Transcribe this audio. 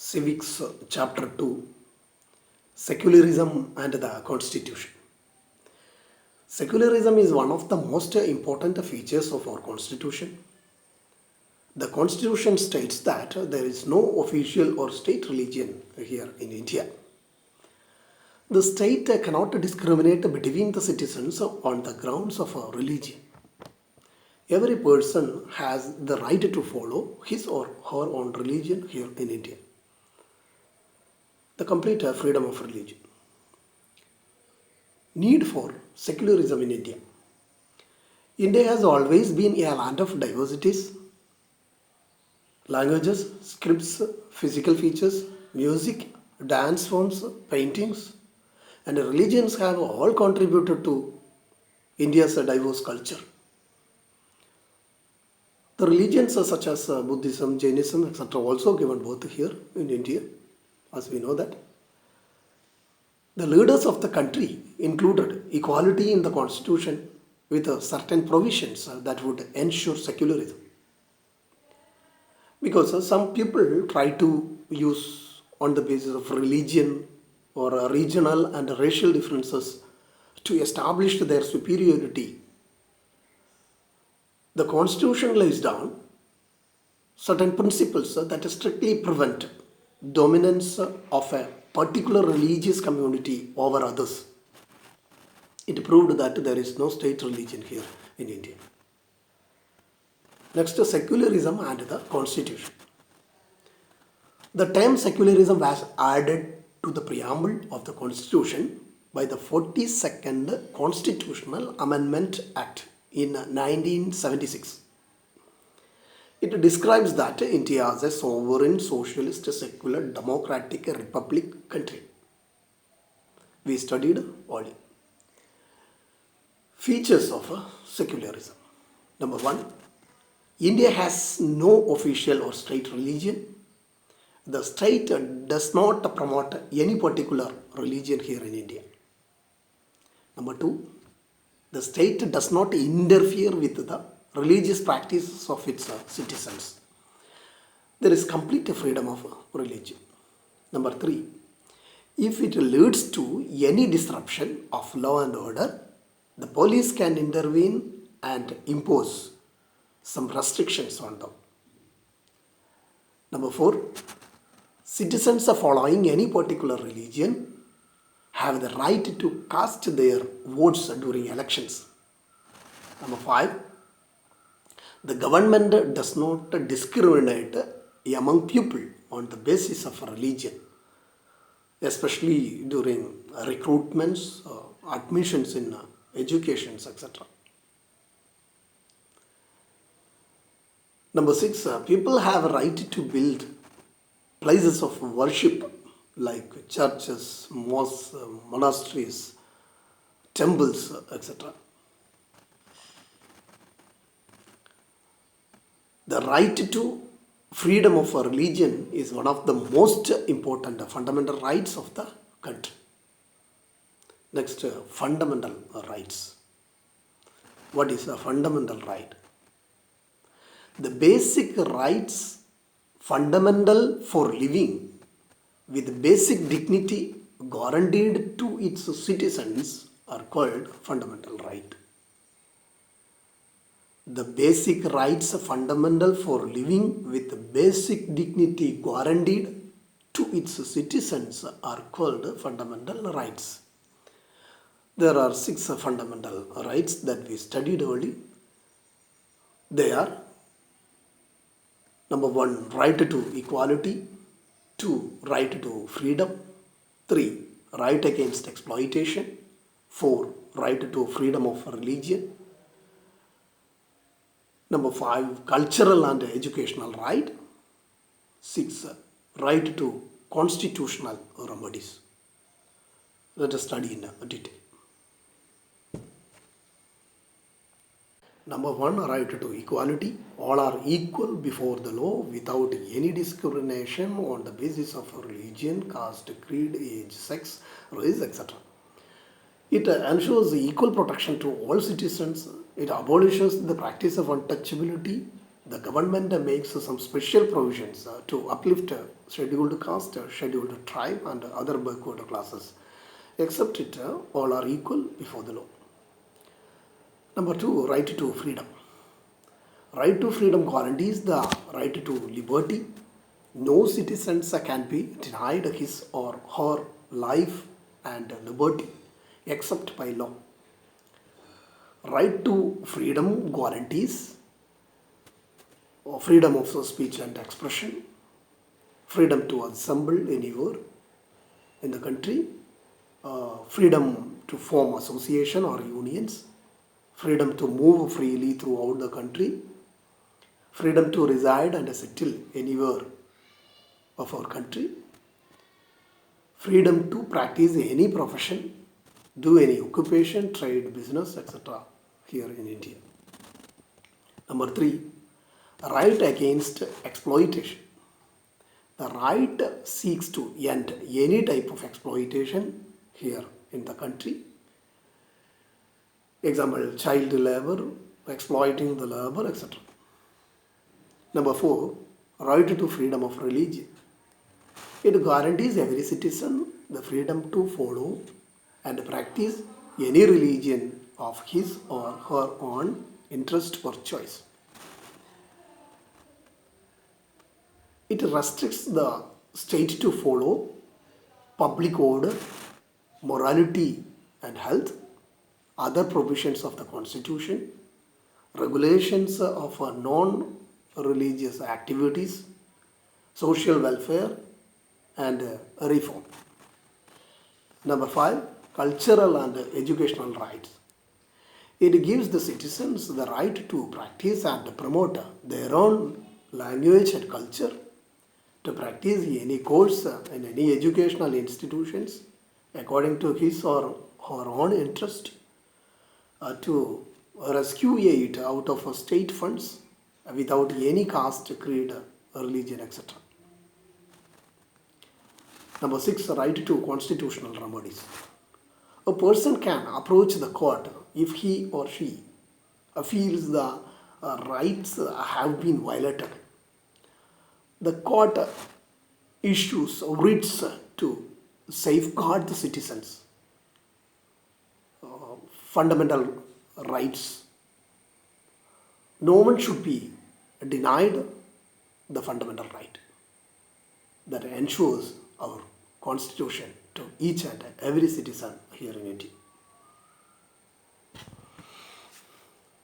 Civics, Chapter 2, Secularism and the Constitution. Secularism is one of the most important features of our Constitution. The Constitution states that there is no official or state religion here in India. The state cannot discriminate between the citizens on the grounds of religion. Every person has the right to follow his or her own religion here in India. The complete freedom of religion. Need for secularism in India. India has always been a land of diversities, languages, scripts, physical features, music, dance forms, paintings, and religions have all contributed to India's diverse culture. The religions such as Buddhism, Jainism, etc. also given birth here in India, as we know that. The leaders of the country included equality in the constitution with certain provisions that would ensure secularism. Because some people try to use on the basis of religion or regional and racial differences to establish their superiority. The constitution lays down certain principles that strictly prevent dominance of a particular religious community over others. It proved that there is no state religion here in India. Next, secularism and the constitution. The term secularism was added to the preamble of the constitution by the 42nd Constitutional Amendment Act in 1976. It describes that India as a sovereign, socialist, secular, democratic republic country. We studied all features of secularism. Number one, India has no official or state religion. The state does not promote any particular religion here in India. Number two, the state does not interfere with the religious practices of its citizens. There is complete freedom of religion. Number three, if it leads to any disruption of law and order, the police can intervene and impose some restrictions on them. Number four, citizens following any particular religion have the right to cast their votes during elections. Number five, the government does not discriminate among people on the basis of religion, especially during recruitments, admissions in educations, etc. Number six, people have a right to build places of worship like churches, mosques, monasteries, temples, etc. The right to freedom of religion is one of the most important fundamental rights of the country. Next, fundamental rights. What is a fundamental right? The basic rights fundamental for living with basic dignity guaranteed to its citizens are called fundamental right. The basic rights fundamental for living with basic dignity guaranteed to its citizens are called fundamental rights. There are 6 fundamental rights that we studied earlier. They are: number 1, right to equality; 2, right to freedom; 3, right against exploitation; 4, right to freedom of religion; number 5, cultural and educational right; 6, right to constitutional remedies. Let us study in detail. Number 1, right to equality. All are equal before the law without any discrimination on the basis of religion, caste, creed, age, sex, race, etc. It ensures equal protection to all citizens. It abolishes the practice of untouchability The government makes some special provisions to uplift scheduled caste, scheduled tribe, and other backward classes. Except it, all are equal before the law. Number two, right to freedom. Right to freedom guarantees the right to liberty. No citizens can be denied his or her life and liberty except by law. Right to freedom guarantees freedom of speech and expression, freedom to assemble anywhere in the country, freedom to form association or unions, freedom to move freely throughout the country, freedom to reside and settle anywhere of our country, freedom to practice any profession, do any occupation, trade, business, etc. here in India. Number three, right against exploitation. The right seeks to end any type of exploitation here in the country. Example, child labor, exploiting the labor, etc. Number four, right to freedom of religion. It guarantees every citizen the freedom to follow and practice any religion of his or her own interest or choice. It restricts the state to follow public order, morality and health, other provisions of the constitution, regulations of non-religious activities, social welfare and reform. Number five, cultural and educational rights. It gives the citizens the right to practice and promote their own language and culture, to practice any course in any educational institutions according to his or her own interest, to rescue it out of state funds without any caste, creed, religion, etc. Number six, right to constitutional remedies. A person can approach the court if he or she feels the rights have been violated. The court issues writs to safeguard the citizens' fundamental rights. No one should be denied the fundamental right that ensures our constitution to each and every citizen here in India.